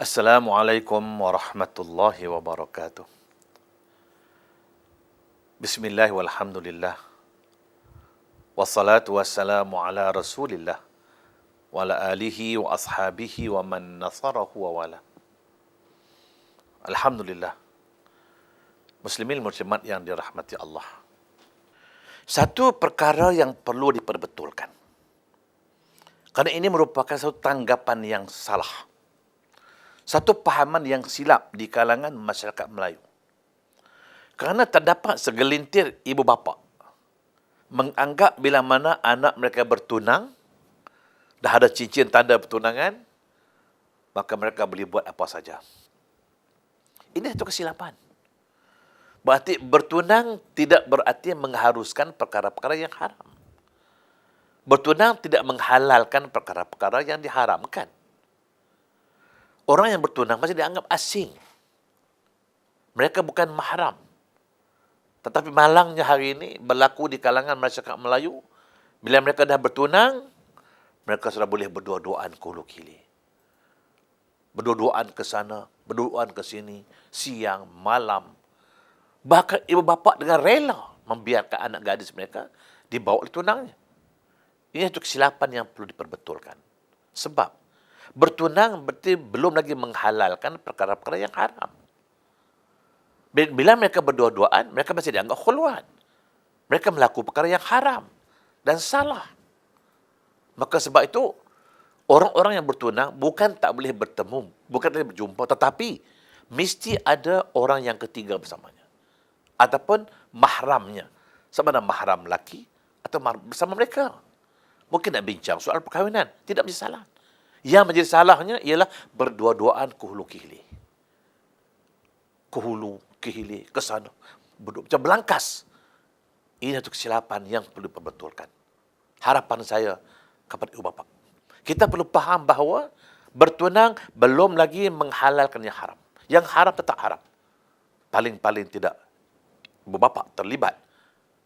Assalamualaikum warahmatullahi wabarakatuh. Bismillah walhamdulillah. Wassalatu wassalamu ala rasulillah. Wa ala alihi wa ashabihi wa man nasarahu wa wala. Alhamdulillah. Muslimin muslimat yang dirahmati Allah. Satu perkara yang perlu diperbetulkan. Kerana ini merupakan satu tanggapan yang salah. Satu pahaman yang silap di kalangan masyarakat Melayu. Kerana terdapat segelintir ibu bapa menganggap bila mana anak mereka bertunang, dah ada cincin tanda pertunangan, maka mereka boleh buat apa saja. Ini satu kesilapan. Berarti bertunang tidak berarti mengharuskan perkara-perkara yang haram. Bertunang tidak menghalalkan perkara-perkara yang diharamkan. Orang yang bertunang masih dianggap asing. Mereka bukan mahram. Tetapi malangnya hari ini berlaku di kalangan masyarakat Melayu, bila mereka dah bertunang, mereka sudah boleh berdua-duaan ke hulu kili. Berdua-duaan ke sana, berdua-duaan ke sini, siang, malam. Bahkan ibu bapa dengan rela membiarkan anak gadis mereka dibawa oleh tunangnya. Ini satu kesilapan yang perlu diperbetulkan. Sebab bertunang berarti belum lagi menghalalkan perkara-perkara yang haram. Bila mereka berdua-duaan, mereka masih dianggap khulwat. Mereka melakukan perkara yang haram dan salah. Maka sebab itu, orang-orang yang bertunang bukan tak boleh bertemu, bukan tak boleh berjumpa, tetapi mesti ada orang yang ketiga bersamanya. Ataupun mahramnya. Sama ada mahram lelaki atau mahram bersama mereka. Mungkin nak bincang soal perkahwinan. Tidak menjadi salah. Yang menjadi salahnya ialah berdua-duaan ke hulu ke hilir. Ke hulu, ke hilir, ke sana. Macam belangkas. Ini satu kesilapan yang perlu diperbetulkan. Harapan saya kepada ibu bapa. Kita perlu faham bahawa bertunang belum lagi menghalalkan yang haram. Yang haram tetap haram. Paling-paling tidak ibu bapa terlibat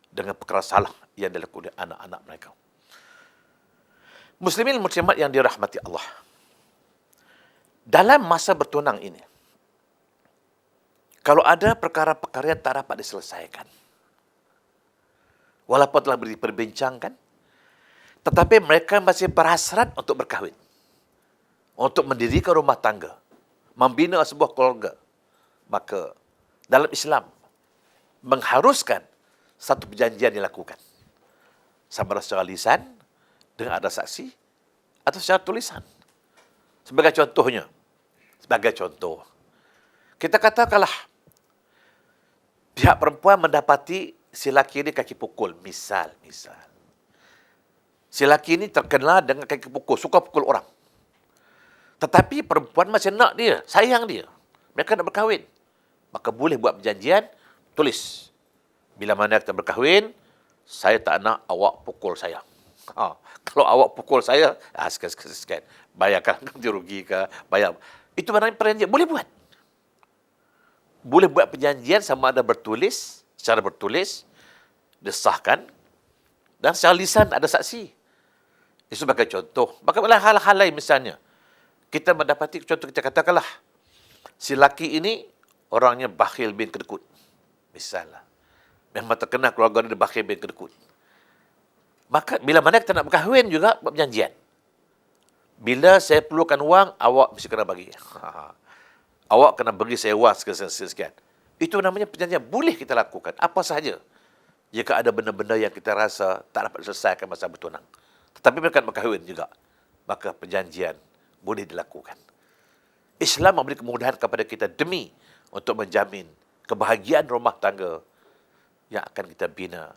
dengan perkara salah yang dilakukan oleh anak-anak mereka. Muslimin muslimat yang dirahmati Allah. Dalam masa bertunang ini, kalau ada perkara-perkara yang tak dapat diselesaikan, walaupun telah diperbincangkan, tetapi mereka masih berhasrat untuk berkahwin, untuk mendirikan rumah tangga, membina sebuah keluarga, maka dalam Islam mengharuskan satu perjanjian dilakukan. Sama ada secara lisan, dengan ada saksi, atau secara tulisan. Sebagai contoh, kita katakanlah pihak perempuan mendapati si laki ini kaki pukul, misal. Si laki ini terkenal dengan kaki pukul, suka pukul orang. Tetapi perempuan masih nak dia, sayang dia. Mereka nak berkahwin. Maka boleh buat perjanjian, tulis. Bila mana kita berkahwin, saya tak nak awak pukul saya. Kalau awak pukul saya, sekian. Bayarkan ganti rugi ke, bayar. Itu maknanya perjanjian. Boleh buat. Boleh buat perjanjian sama ada bertulis, secara bertulis, disahkan, dan secara lisan ada saksi. Itu sebagai contoh. Maka hal-hal lain misalnya, kita mendapati contoh, kita katakanlah, si laki ini orangnya bakhil bin kedekut. Misalnya. Memang terkenal keluarga dia bakhil bin kedekut. Maka bila mana kita nak berkahwin juga buat perjanjian. Bila saya perlukan wang, awak mesti kena bagi. Awak kena bagi saya wang sekian. Itu namanya perjanjian. Boleh kita lakukan. Apa sahaja. Jika ada benda-benda yang kita rasa tak dapat diselesaikan masa bertunang. Tetapi mereka nak berkahwin juga. Maka perjanjian boleh dilakukan. Islam memberi kemudahan kepada kita demi untuk menjamin kebahagiaan rumah tangga yang akan kita bina,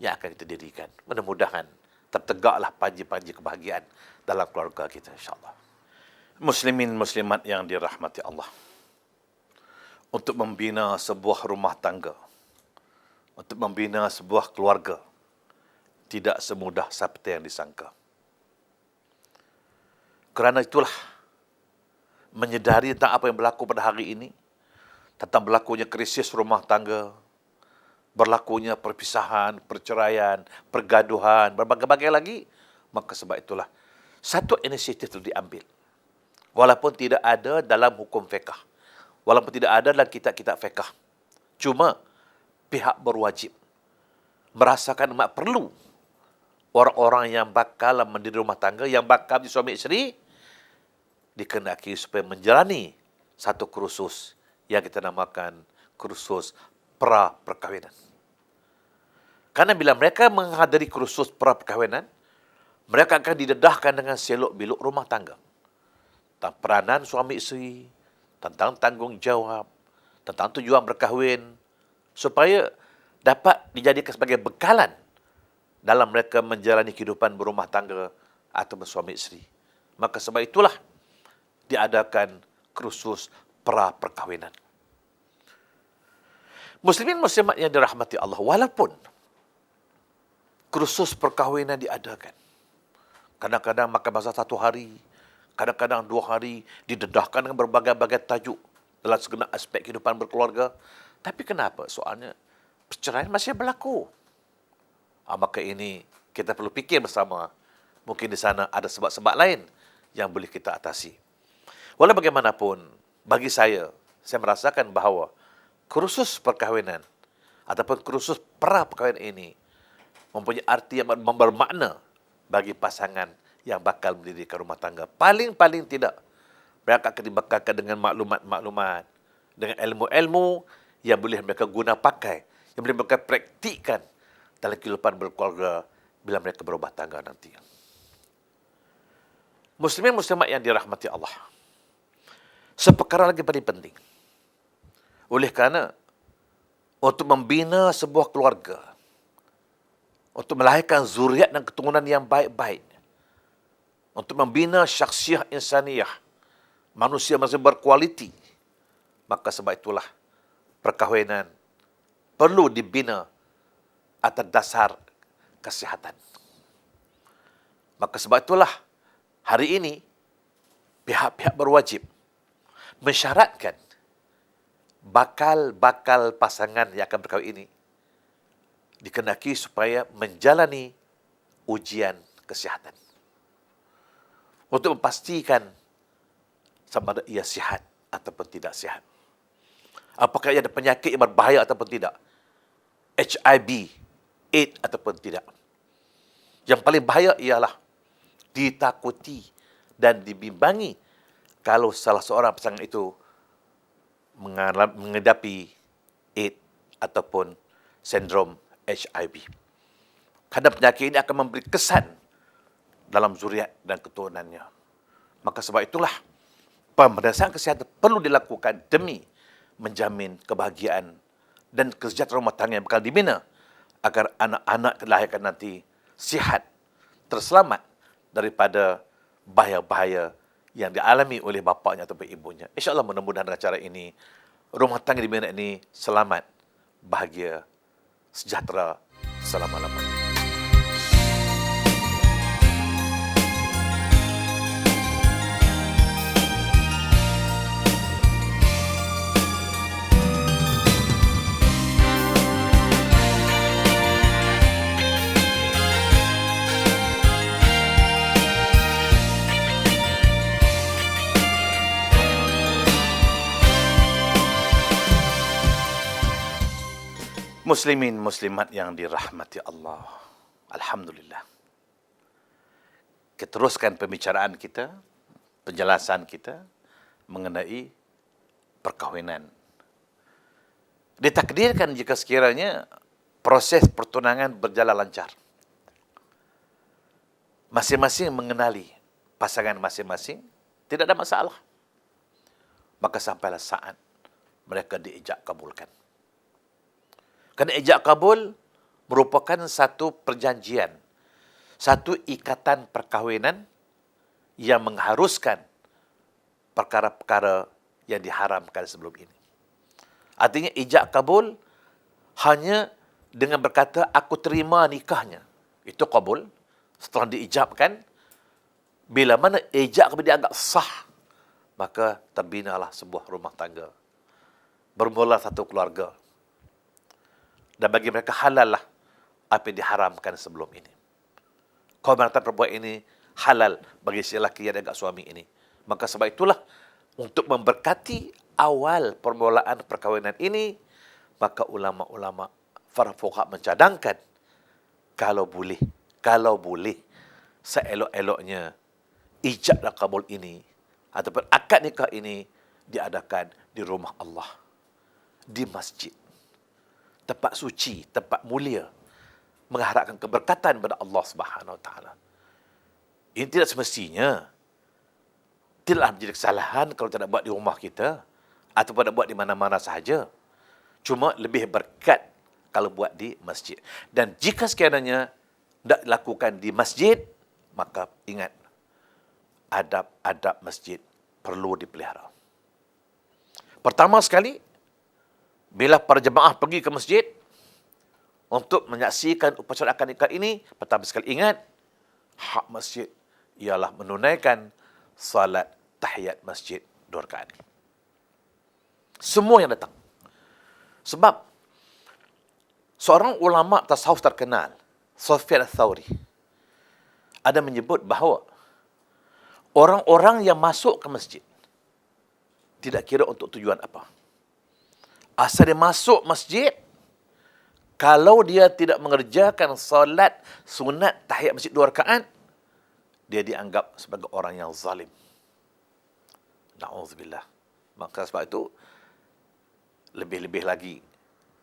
yang akan kita dirikan. Mudah-mudahan tertegaklah panji-panji kebahagiaan dalam keluarga kita, insyaAllah. Muslimin muslimat yang dirahmati Allah. Untuk membina sebuah rumah tangga, untuk membina sebuah keluarga, tidak semudah seperti yang disangka. Kerana itulah, menyedari tentang apa yang berlaku pada hari ini, tentang berlakunya krisis rumah tangga, berlakunya perpisahan, perceraian, pergaduhan, berbagai-bagai lagi. Maka sebab itulah, satu inisiatif telah diambil Walaupun tidak ada dalam hukum fiqh. Walaupun tidak ada dalam kitab-kitab fiqh. Cuma pihak berwajib merasakan mak perlu orang-orang yang bakal mendiri rumah tangga, yang bakal menjadi suami isteri, dikehendaki supaya menjalani satu kursus yang kita namakan kursus pra-perkahwinan. Karena bila mereka menghadiri kursus pra-perkahwinan, mereka akan didedahkan dengan selok-belok rumah tangga. Tentang peranan suami isteri, tentang tanggungjawab, tentang tujuan berkahwin, supaya dapat dijadikan sebagai bekalan dalam mereka menjalani kehidupan berumah tangga atau bersuami isteri. Maka sebab itulah diadakan kursus pra-perkahwinan. Muslimin muslimat yang dirahmati Allah, walaupun kursus perkahwinan diadakan, kadang-kadang makan masa 1 hari, kadang-kadang 2 hari, didedahkan dengan berbagai-bagai tajuk dalam segenap aspek kehidupan berkeluarga. Tapi kenapa? Soalnya perceraian masih berlaku. Maka ini kita perlu fikir bersama. Mungkin di sana ada sebab-sebab lain yang boleh kita atasi. Walau bagaimanapun, bagi saya merasakan bahawa kursus perkahwinan ataupun kursus pra-perkahwinan ini mempunyai arti yang bermakna bagi pasangan yang bakal mendirikan rumah tangga. Paling-paling tidak, mereka akan dibekalkan dengan maklumat-maklumat, dengan ilmu-ilmu yang boleh mereka guna pakai, yang boleh mereka praktikkan dalam kehidupan berkeluarga bila mereka berumah tangga nanti. Muslimin muslimat yang dirahmati Allah, seperkara lagi paling penting. Oleh kerana untuk membina sebuah keluarga, untuk melahirkan zuriat dan keturunan yang baik-baik, untuk membina syakhsiah insaniyah, manusia berkualiti, maka sebab itulah perkahwinan perlu dibina atas dasar kesihatan. Maka sebab itulah hari ini pihak-pihak berwajib mensyaratkan bakal pasangan yang akan berkahwin ini dikehendaki supaya menjalani ujian kesihatan untuk memastikan sama ada ia sihat ataupun tidak sihat. Apakah ia ada penyakit yang berbahaya ataupun tidak. HIV, AIDS ataupun tidak. Yang paling bahaya ialah ditakuti dan dibimbangi kalau salah seorang pasangan itu menghadapi AIDS ataupun sindrom HIV. Kerana penyakit ini akan memberi kesan dalam zuriat dan keturunannya. Maka sebab itulah pemeriksaan kesihatan perlu dilakukan demi menjamin kebahagiaan dan kesejahteraan rumah tangga yang bakal dibina agar anak-anak dilahirkan nanti sihat, terselamat daripada bahaya-bahaya yang dialami oleh bapaknya atau ibunya. InsyaAllah mudah-mudahan dengan cara ini rumah tangga dibina ini selamat, bahagia, sejahtera selama-lamanya. Muslimin muslimat yang dirahmati Allah, alhamdulillah. Kita teruskan pembicaraan kita, penjelasan kita mengenai perkahwinan. Ditakdirkan jika sekiranya proses pertunangan berjalan lancar, masing-masing mengenali pasangan masing-masing, tidak ada masalah, maka sampailah saat mereka diijab kabulkan. Kerana ijab kabul merupakan satu perjanjian, satu ikatan perkahwinan yang mengharuskan perkara-perkara yang diharamkan sebelum ini. Artinya ijab kabul hanya dengan berkata, aku terima nikahnya. Itu kabul. Setelah diijabkan, bila mana ijab kemudian dianggap sah, maka terbinalah sebuah rumah tangga. Bermula satu keluarga. Dan bagi mereka halal lah apa yang diharamkan sebelum ini. Kehormatan perbuatan ini halal bagi si lelaki yang agak suami ini. Maka sebab itulah, untuk memberkati awal permulaan perkahwinan ini, maka ulama-ulama para fuqaha mencadangkan, kalau boleh, seelok-eloknya ijab dan kabul ini ataupun akad nikah ini diadakan di rumah Allah, di masjid, tempat suci, tempat mulia, mengharapkan keberkatan kepada Allah Subhanahu Wa Taala. Ini tidak semestinya, tidaklah menjadi kesalahan kalau tidak buat di rumah kita ataupun nak buat di mana-mana sahaja. Cuma lebih berkat kalau buat di masjid. Dan jika sekiranya tidak dilakukan di masjid, maka ingat, adab-adab masjid perlu dipelihara. Pertama sekali, bila para jemaah pergi ke masjid untuk menyaksikan upacara akad nikah ini, pertama sekali ingat, hak masjid ialah menunaikan salat tahiyat masjid 2 rakaat. Semua yang datang. Sebab seorang ulama tasawuf terkenal, Sufyan Ats-Tsauri, ada menyebut bahawa orang-orang yang masuk ke masjid tidak kira untuk tujuan apa. Asal dia masuk masjid, kalau dia tidak mengerjakan solat sunat tahiyat masjid 2 rakaat, dia dianggap sebagai orang yang zalim. Na'udzubillah. Maka sebab itu, lebih-lebih lagi,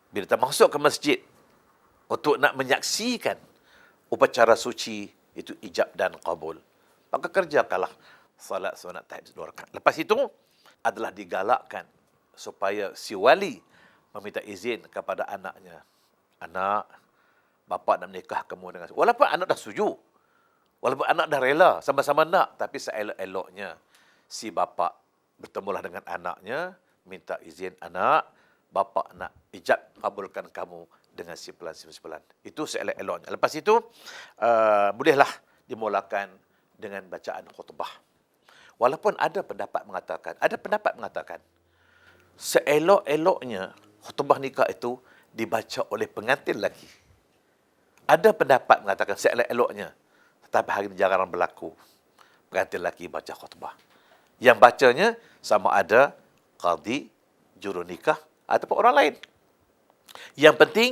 bila kita masuk ke masjid untuk nak menyaksikan upacara suci, itu ijab dan qabul, maka kerjakanlah salat sunat tahiyat 2 rakaat. Lepas itu, adalah digalakkan supaya si wali meminta izin kepada anaknya. Anak, bapa nak menikah kamu dengan... Walaupun anak dah setuju, walaupun anak dah rela, sama-sama nak, tapi seelok-eloknya si bapa bertemulah dengan anaknya, minta izin, anak, bapa nak ijab kabulkan kamu dengan si pelan. Itu seelok-eloknya. Lepas itu, bolehlah dimulakan dengan bacaan khutbah. Walaupun ada pendapat mengatakan, seelok-eloknya khutbah nikah itu dibaca oleh pengantin lelaki. Ada pendapat mengatakan seelok-eloknya, tetapi hari ini jarang berlaku pengantin lelaki baca khutbah. Yang bacanya sama ada qadi, juru nikah ataupun orang lain. Yang penting,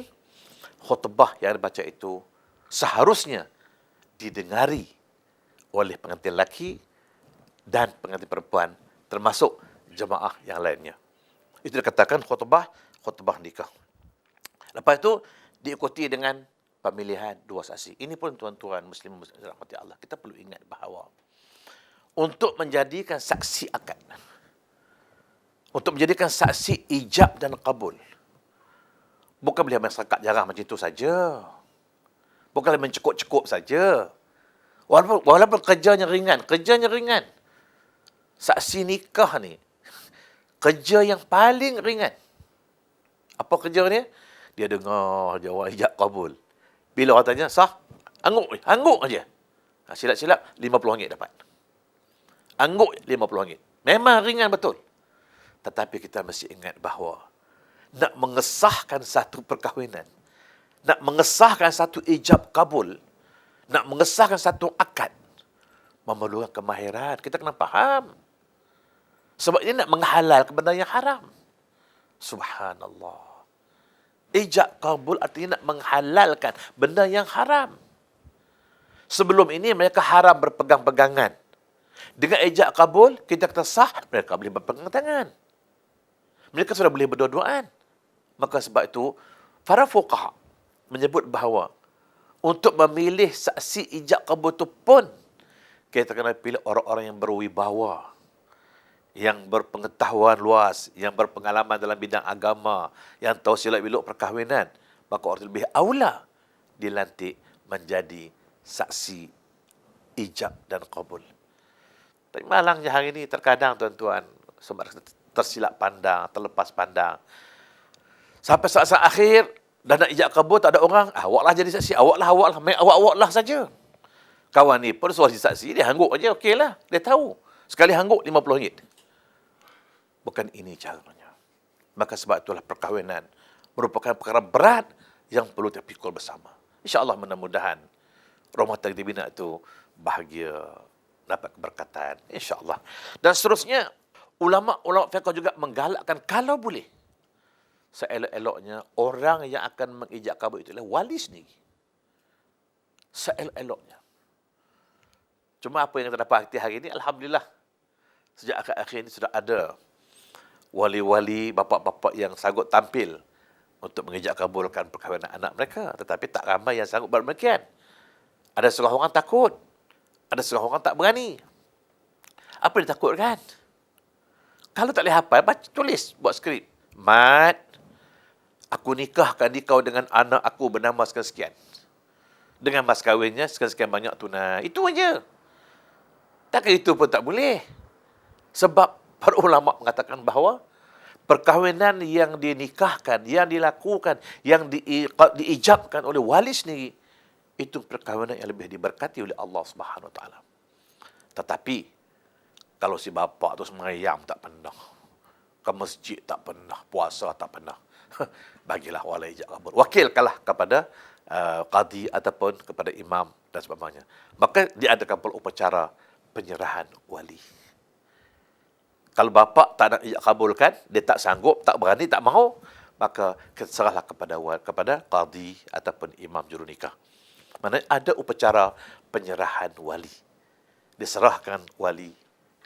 khutbah yang dibaca itu seharusnya didengari oleh pengantin lelaki dan pengantin perempuan, termasuk jemaah yang lainnya. Itu dikatakan khutbah nikah. Lepas itu diikuti dengan pemilihan 2 saksi. Ini pun tuan-tuan muslim rahmati Allah, kita perlu ingat bahawa untuk menjadikan saksi akad, untuk menjadikan saksi ijab dan kabul, bukan boleh masyarakat jarang macam itu saja. Bukan boleh mencekup-cekup saja. Walaupun kerjanya ringan. Saksi nikah ni, kerja yang paling ringan. Apa kerja ni? Dia dengar jawab ijab kabul. Bila orang tanya, sah? Angguk aja. Silap-silap, RM50 dapat. Angguk RM50. Memang ringan betul. Tetapi kita mesti ingat bahawa nak mengesahkan satu perkahwinan, nak mengesahkan satu ijab kabul, nak mengesahkan satu akad, memerlukan kemahiran. Kita kena faham. Sebab ini nak menghalalkan benda yang haram. Subhanallah. Ijab kabul artinya nak menghalalkan benda yang haram. Sebelum ini mereka haram berpegang-pegangan. Dengan ijab kabul, kita kata sah, mereka boleh berpegang tangan. Mereka sudah boleh berdua-duaan. Maka sebab itu, para fuqaha menyebut bahawa untuk memilih saksi ijab kabul itu pun, kita kena pilih orang-orang yang berwibawa, yang berpengetahuan luas, yang berpengalaman dalam bidang agama, yang tahu silap-biluk perkahwinan. Maka orang lebih aula dilantik menjadi saksi ijab dan kabul. Tapi malangnya hari ini terkadang tuan-tuan, sebab tersilap pandang, terlepas pandang. Sampai saat-saat akhir, dah nak ijab kabul, tak ada orang, awaklah jadi saksi, awaklah, main awak-awaklah saja. Kawan ni pun suruh saksi, dia hangguk aja, okeylah, dia tahu. Sekali hangguk RM50. Bukan ini caranya. Maka sebab itulah perkahwinan merupakan perkara berat yang perlu kita pikul bersama. InsyaAllah mudah-mudahan rumah tangga dibina itu bahagia, dapat keberkatan, insya-Allah. Dan seterusnya, ulama-ulama fiqh juga menggalakkan kalau boleh, seelok-eloknya orang yang akan mengijab kabul itu adalah wali sendiri. Seelok-eloknya. Cuma apa yang kita dapat hari ini, alhamdulillah, sejak akhir-akhir ini sudah ada wali-wali, bapa-bapa yang sanggup tampil untuk mengijab kabulkan perkahwinan anak mereka. Tetapi tak ramai yang sanggup buat demikian. Ada setengah orang takut. Ada setengah orang tak berani. Apa dia takutkan? Kalau tak boleh hafal, baca, tulis, buat skrip. Mat, aku nikahkan kau dengan anak aku bernama sekian-sekian. Dengan mas kahwinnya sekian-sekian banyak tunai. Itu aja. Takkan itu pun tak boleh. Sebab para ulama mengatakan bahawa perkahwinan yang dinikahkan, yang dilakukan, yang diijabkan oleh wali sendiri, itu perkahwinan yang lebih diberkati oleh Allah Subhanahu Wa Taala. Tetapi kalau si bapa tu semayang tak pernah, ke masjid tak pernah, puasa tak pernah, bagilah wali ijab kabul. Wakilkanlah kepada qadi ataupun kepada imam dan sebagainya. Maka diadakan upacara penyerahan wali. Kalau bapa tak nak ijab kabulkan, dia tak sanggup, tak berani, tak mahu, maka serahlah kepada qadi ataupun imam jurunikah. Mana ada upacara penyerahan wali. Diserahkan wali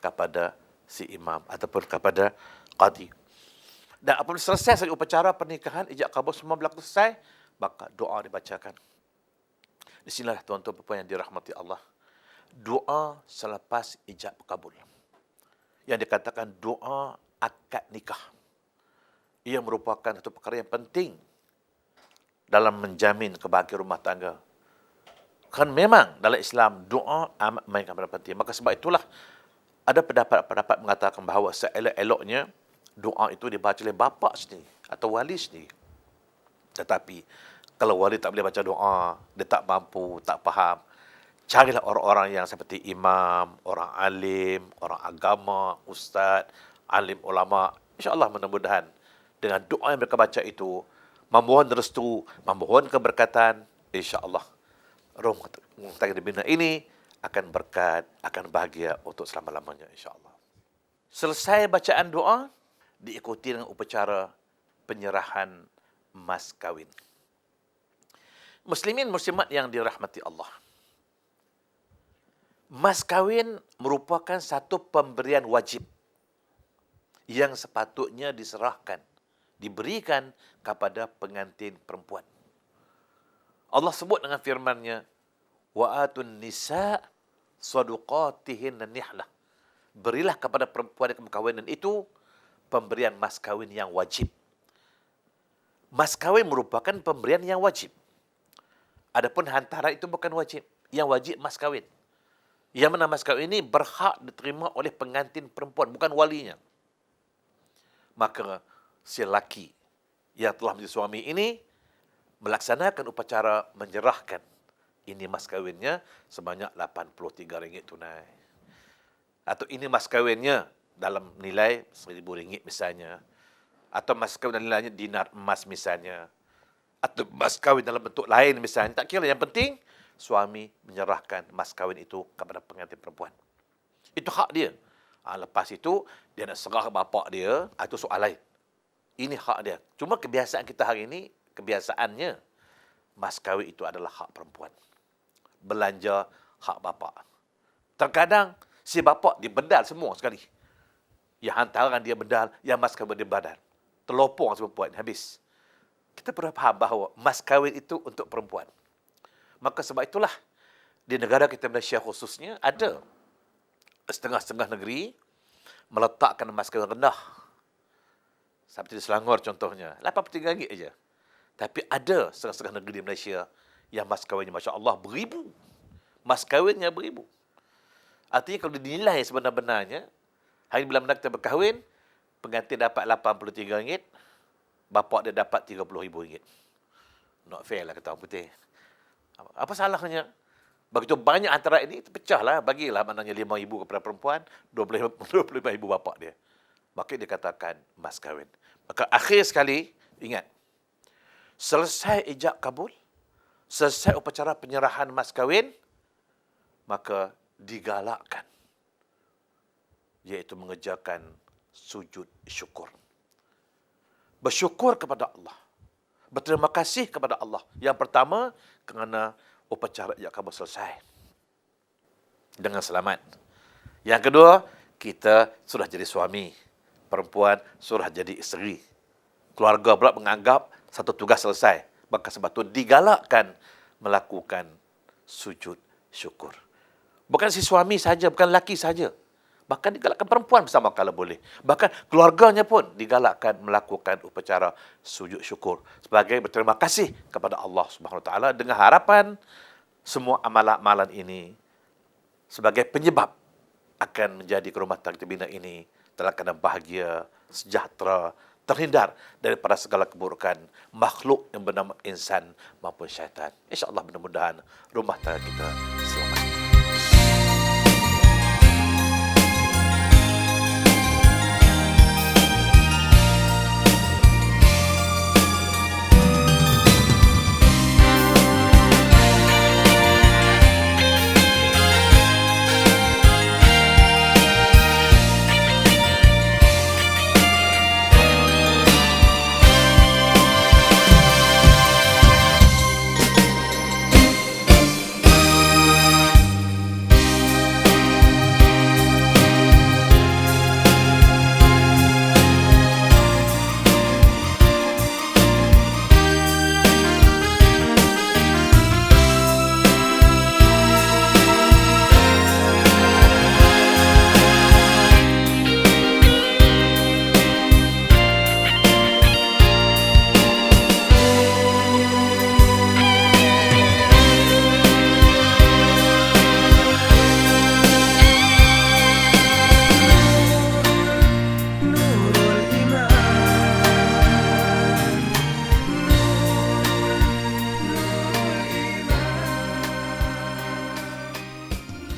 kepada si imam ataupun kepada qadi. Dan apabila selesai saja upacara pernikahan, ijab kabul semua berlaku selesai, maka doa dibacakan. Di sinilah tuan-tuan dan puan yang dirahmati Allah. Doa selepas ijab kabul. Yang dikatakan doa akad nikah. Ia merupakan satu perkara yang penting dalam menjamin kebahagiaan rumah tangga. Kan memang dalam Islam doa amat mainkan pada penting. Maka sebab itulah ada pendapat mengatakan bahawa seelok-eloknya doa itu dibaca oleh bapa sendiri atau wali sendiri. Tetapi kalau wali tak boleh baca doa, dia tak mampu, tak faham, carilah orang-orang yang seperti imam, orang alim, orang agama, ustaz, alim ulama. InsyaAllah mudah-mudahan dengan doa yang mereka baca itu, memohon restu, memohon keberkatan, insyaAllah rumah tangga dibina ini akan berkat, akan bahagia untuk selama-lamanya, insyaAllah. Selesai bacaan doa, diikuti dengan upacara penyerahan mas kahwin. Muslimin muslimat yang dirahmati Allah. Mas kahwin merupakan satu pemberian wajib yang sepatutnya diserahkan, diberikan kepada pengantin perempuan. Allah sebut dengan firman-Nya, wa atun nisa saduqatihin nihlah. Berilah kepada perempuan yang perkahwinan itu pemberian mas kahwin yang wajib. Mas kahwin merupakan pemberian yang wajib. Adapun hantaran itu bukan wajib. Yang wajib mas kahwin. Yang mana mas kahwin ini berhak diterima oleh pengantin perempuan, bukan walinya. Maka si lelaki yang telah menjadi suami ini melaksanakan upacara menyerahkan ini mas kahwinnya sebanyak RM83 tunai. Atau ini mas kahwinnya dalam nilai RM1,000 misalnya. Atau mas kahwin dalam nilainya dinar emas misalnya. Atau mas kahwin dalam bentuk lain misalnya. Tak kira, yang penting suami menyerahkan mas kahwin itu kepada pengantin perempuan. Itu hak dia. Lepas itu, dia nak serah bapak dia, itu soal lain. Ini hak dia. Cuma kebiasaan kita hari ini, kebiasaannya, mas kahwin itu adalah hak perempuan. Belanja hak bapa. Terkadang si bapa dia bedal semua sekali. Yang hantaran dia bedal, yang mas kahwin dia bedal. Terlopong si perempuan, habis. Kita perlu faham bahawa mas kahwin itu untuk perempuan. Maka sebab itulah di negara kita Malaysia khususnya ada setengah-setengah negeri meletakkan mas kahwin rendah. Seperti di Selangor contohnya, RM83 aja. Tapi ada setengah-setengah negeri di Malaysia yang mas kahwinnya Masya Allah beribu. Mas kahwinnya beribu. Artinya kalau dinilai sebenar-benarnya, hari bila mana kita berkahwin, pengantin dapat RM83, bapak dia dapat RM30,000. Not fair lah kata orang putih. Apa salahnya? Begitu banyak antara ini, terpecahlah. Bagilah maknanya RM5,000 kepada perempuan, RM25,000 bapak dia. Maka dikatakan mas kahwin. Maka akhir sekali, ingat, selesai ijab kabul, selesai upacara penyerahan mas kahwin, maka digalakkan iaitu mengerjakan sujud syukur. Bersyukur kepada Allah. Berterima kasih kepada Allah. Yang pertama, kerana upacara ijab kabul selesai dengan selamat. Yang kedua, kita sudah jadi suami. Perempuan sudah jadi isteri. Keluarga pula menganggap satu tugas selesai. Maka sebab itu digalakkan melakukan sujud syukur. Bukan si suami saja, bukan lelaki saja. Bahkan digalakkan perempuan bersama kalau boleh. Bahkan keluarganya pun digalakkan melakukan upacara sujud syukur sebagai berterima kasih kepada Allah Subhanahu Wa Taala dengan harapan semua amalan-amalan ini sebagai penyebab akan menjadi rumah tangga bina ini dalam keadaan bahagia, sejahtera, terhindar daripada segala keburukan makhluk yang bernama insan maupun syaitan. InsyaAllah mudah-mudahan rumah tangga kita selamat.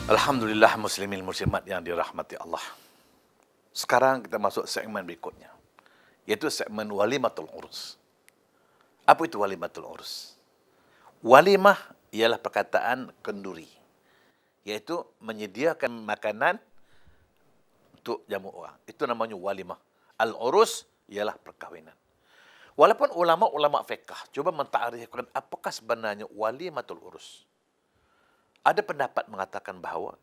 Alhamdulillah muslimin muslimat yang dirahmati Allah. Sekarang kita masuk segmen berikutnya, iaitu segmen walimatul urus. Apa itu walimatul urus? Walimah ialah perkataan kenduri, iaitu menyediakan makanan untuk jamu orang. Itu namanya walimah. Al-urus ialah perkahwinan. Walaupun ulama-ulama fiqh cuba mentakrifkan apakah sebenarnya walimatul urus. Ada pendapat mengatakan bahawa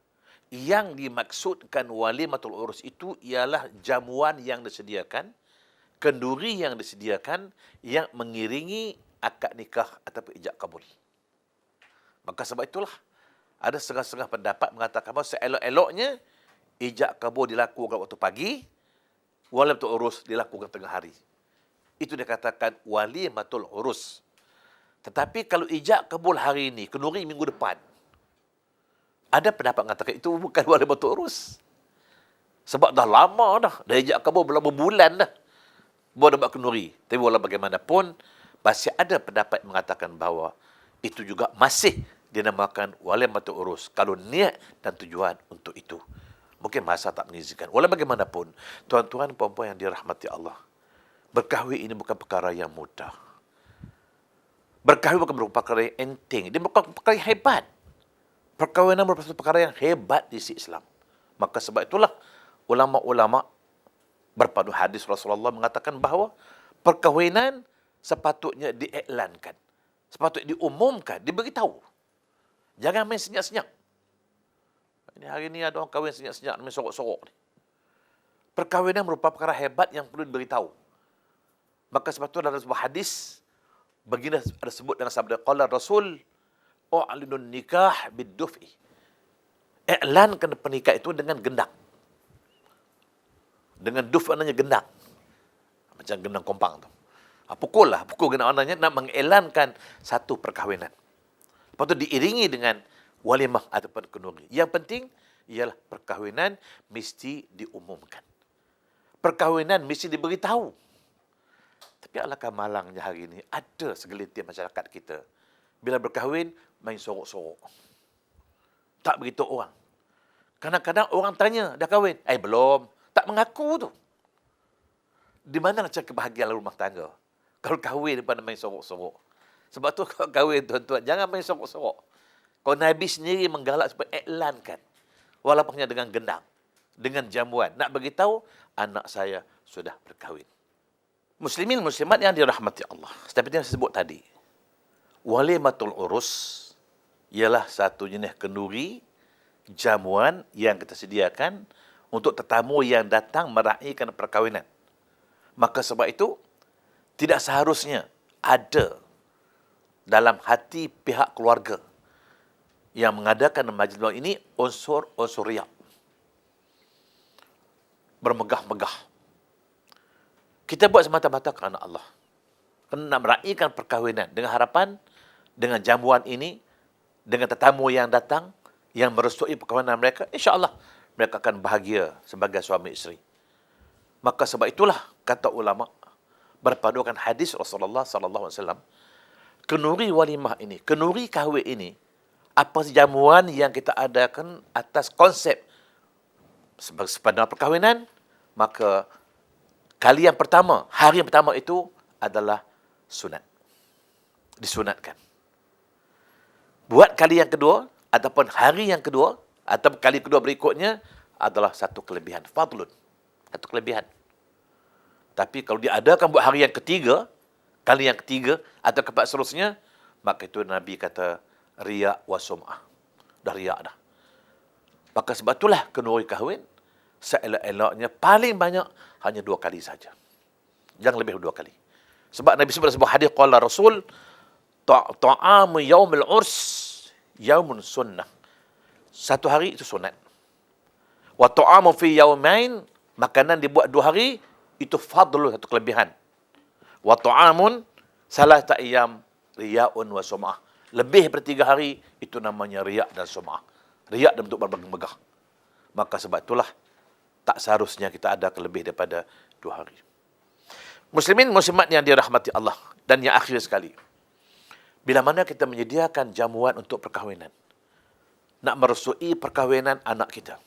yang dimaksudkan walimatul urus itu ialah jamuan yang disediakan, kenduri yang disediakan, yang mengiringi akad nikah ataupun ijab kabul. Maka sebab itulah ada setengah-setengah pendapat mengatakan bahawa seelok-eloknya ijab kabul dilakukan waktu pagi, walimatul urus dilakukan tengah hari. Itu dikatakan walimatul urus. Tetapi kalau ijab kabul hari ini, kenduri minggu depan, ada pendapat mengatakan itu bukan walimatul urus. Sebab dah lama dah. Dah ijab kabul berapa bulan dah. Baru dapat kenduri. Tapi walau bagaimanapun, masih ada pendapat mengatakan bahawa itu juga masih dinamakan walimatul urus. Kalau niat dan tujuan untuk itu. Mungkin masa tak mengizinkan. Walau bagaimanapun, tuan-tuan puan-puan yang dirahmati Allah, berkahwin ini bukan perkara yang mudah. Berkahwin bukan merupakan perkara yang enteng. Dia merupakan perkara yang hebat. Perkahwinan merupakan perkara yang hebat di sisi Islam. Maka sebab itulah ulama-ulama berpadu hadis Rasulullah mengatakan bahawa perkahwinan sepatutnya diiklankan. Sepatutnya diumumkan, diberitahu. Jangan main senyap-senyap. Hari ini ada orang kahwin senyap-senyap, main sorok-sorok. Perkahwinan merupakan perkara hebat yang perlu diberitahu. Maka sebab itu dalam sebuah hadis, baginda ada sebut dalam sabda qala Rasul, u'linun nikah bid-duf'i. Iklankan pernikah itu dengan gendang. Dengan duf maknanya gendang. Macam gendang kompang tu. Pukul gendang maknanya nak mengiklankan satu perkahwinan. Lepas tu diiringi dengan walimah ataupun kenduri. Yang penting ialah perkahwinan mesti diumumkan. Perkahwinan mesti diberitahu. Tapi alangkah malangnya hari ini ada segelintir masyarakat kita bila berkahwin, main sorok-sorok. Tak beritahu orang. Kadang-kadang orang tanya, dah kahwin? Belum. Tak mengaku tu. Di mana macam kebahagiaan rumah tangga? Kalau kahwin daripada main sorok-sorok. Sebab tu kalau kahwin, tuan-tuan, jangan main sorok-sorok. Kalau Nabi sendiri menggalak supaya iklankan. Walaupun hanya dengan gendang. dengan jamuan. Nak beritahu, anak saya sudah berkahwin. Muslimin, muslimat yang dirahmati Allah. Seperti yang saya sebut tadi. Walimatul urus ialah satu jenis kenduri, jamuan yang kita sediakan untuk tetamu yang datang meraihkan perkahwinan. Maka sebab itu, tidak seharusnya ada dalam hati pihak keluarga yang mengadakan majlis ini unsur riak. Bermegah-megah. Kita buat semata-mata kerana Allah. Kerana nak meraihkan perkahwinan dengan harapan, dengan jamuan ini, dengan tetamu yang datang, yang merestui perkahwinan mereka, insya-Allah mereka akan bahagia sebagai suami isteri. Maka sebab itulah kata ulama berpadukan hadis Rasulullah sallallahu alaihi wasallam, kenuri walimah ini, kenuri kahwin ini, apa jamuan yang kita adakan atas konsep sepadan perkahwinan, maka kali yang pertama, hari yang pertama itu adalah sunat. Disunatkan. Buat kali yang kedua, ataupun hari yang kedua, atau kali kedua berikutnya, adalah satu kelebihan. Fadlun. Satu kelebihan. Tapi kalau diadakan buat hari yang ketiga, kali yang ketiga, atau keempat seterusnya, maka itu Nabi kata, riya' wa sum'ah. Dah riya' dah. Maka sebab itulah kenuri kahwin, seelok-eloknya paling banyak hanya 2 kali saja. Jangan lebih 2 kali. Sebab Nabi sebut sebuah hadis qala Rasul, ta'amu yaumil urs yaumun sunnah. Satu hari itu sunat. Wa ta'amu fi yaumain, makanan dibuat 2 hari itu fadlu, satu kelebihan. Wa ta'amun salasata ayyam riya'un wa sum'ah. Lebih daripada 3 hari itu namanya riya' dan sum'ah. Riya' dalam bentuk bermegah. Maka sebab itulah tak seharusnya kita ada lebih daripada 2 hari. Muslimin, muslimat yang dirahmati Allah. Dan yang akhir sekali. Bila mana kita menyediakan jamuan untuk perkahwinan, nak merestui perkahwinan anak kita,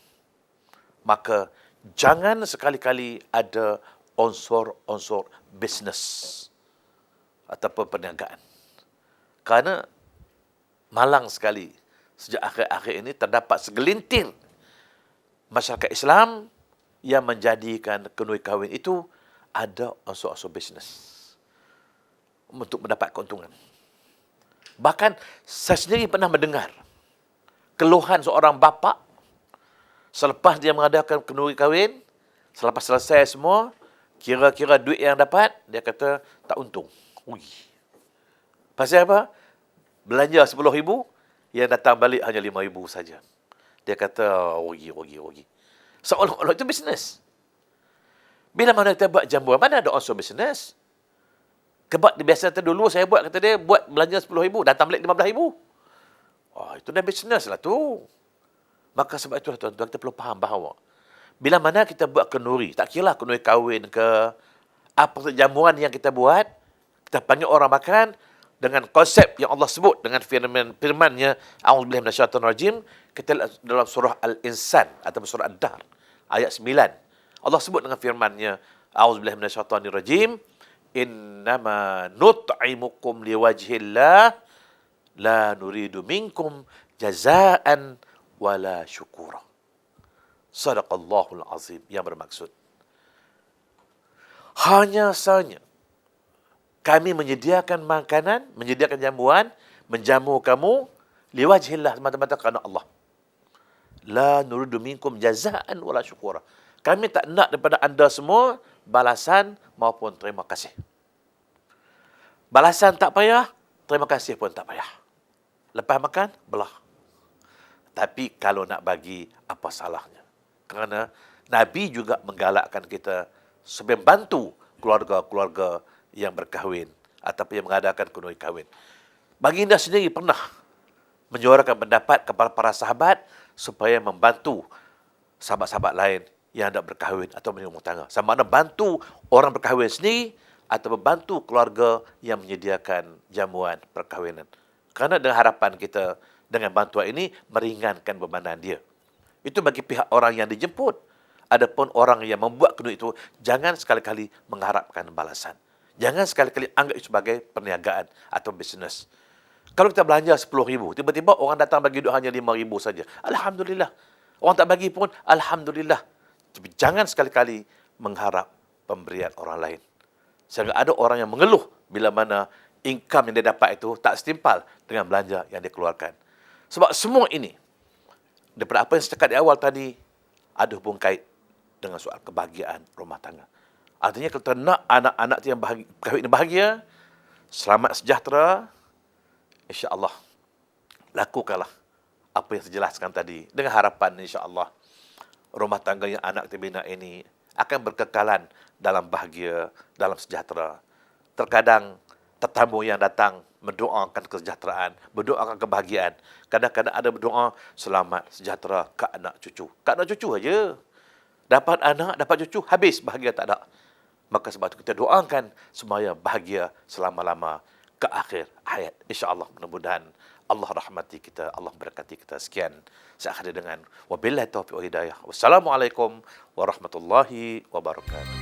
maka jangan sekali-kali ada unsur-unsur bisnes ataupun perniagaan. Kerana malang sekali sejak akhir-akhir ini terdapat segelintir masyarakat Islam yang menjadikan kenuri kahwin itu ada unsur-unsur bisnes untuk mendapat keuntungan. Bahkan saya sendiri pernah mendengar keluhan seorang bapa selepas dia mengadakan kenuri kahwin, selepas selesai semua, kira-kira duit yang dapat, dia kata tak untung. Ui. Pasal apa? Belanja 10,000, yang datang balik hanya 5,000 saja. Dia kata, rugi. Seolah-olah itu bisnes. Bila mana kita buat jamuan, mana ada unsur bisnes? Kebab biasa dulu saya buat, kata dia, buat belanja 10,000, datang balik 15,000. Oh, itu dah bisnes lah tu. Maka sebab itulah tuan-tuan, kita perlu faham bahawa bila mana kita buat kenuri, tak kira lah kenuri kahwin ke, apa jamuan yang kita buat, kita panggil orang makan, dengan konsep yang Allah sebut dengan firman-Nya, a'udzubillahi minasyaitonir rajim, kita dalam surah Al-Insan atau surah Ad-Dahr ayat 9. Allah sebut dengan firman-Nya, a'udzubillahi minasyaitonir rajim, innama nut'imukum liwajhillah la nuridu minkum jazaan wala syukura. Sadaqallahul azim, yang bermaksud hanya saja kami menyediakan makanan, menyediakan jamuan, menjamu kamu liwajhillah, semata-mata kerana Allah. La nuridu minkum jazaan wala syukura. Kami tak nak daripada anda semua balasan maupun terima kasih. Balasan tak payah, terima kasih pun tak payah. Lepas makan, belah. Tapi kalau nak bagi, apa salahnya? Kerana Nabi juga menggalakkan kita supaya bantu keluarga-keluarga yang berkahwin ataupun yang mengadakan kenuri kahwin. Baginda sendiri pernah menyuarakan pendapat kepada para sahabat supaya membantu sahabat-sahabat lain yang hendak berkahwin atau berumah tangga. Sama ada bantu orang berkahwin sendiri atau membantu keluarga yang menyediakan jamuan perkahwinan. Kerana dengan harapan kita dengan bantuan ini meringankan bebanan dia. Itu bagi pihak orang yang dijemput. Adapun orang yang membuat kenuri itu, jangan sekali-kali mengharapkan balasan. Jangan sekali-kali anggap itu sebagai perniagaan atau bisnes. Kalau kita belanja 10,000, tiba-tiba orang datang bagi duit hanya 5,000 saja. Alhamdulillah. Orang tak bagi pun, Alhamdulillah. Tapi jangan sekali-kali mengharap pemberian orang lain. Sehingga ada orang yang mengeluh bila mana income yang dia dapat itu tak setimpal dengan belanja yang dia keluarkan. Sebab semua ini, daripada apa yang saya cakap di awal tadi, ada hubung kait dengan soal kebahagiaan rumah tangga. Artinya kalau kita nak anak-anak yang kahwin bahagia, selamat sejahtera, insya-Allah lakukanlah apa yang saya jelaskan tadi dengan harapan insya-Allah rumah tangga yang anak kita bina ini akan berkekalan dalam bahagia, dalam sejahtera. Terkadang tetamu yang datang mendoakan kesejahteraan, mendoakan kebahagiaan. Kadang-kadang ada berdoa selamat sejahtera ke anak cucu. Ke anak cucu aja. Dapat anak, dapat cucu, habis bahagia tak ada. Maka sebab itu kita doakan supaya bahagia selama-lama ke akhir hayat. InsyaAllah mudah-mudahan Allah rahmati kita, Allah berkati kita. Sekian saya akhiri dengan wabillahi taufiq wa hidayah. Wassalamualaikum warahmatullahi wabarakatuh.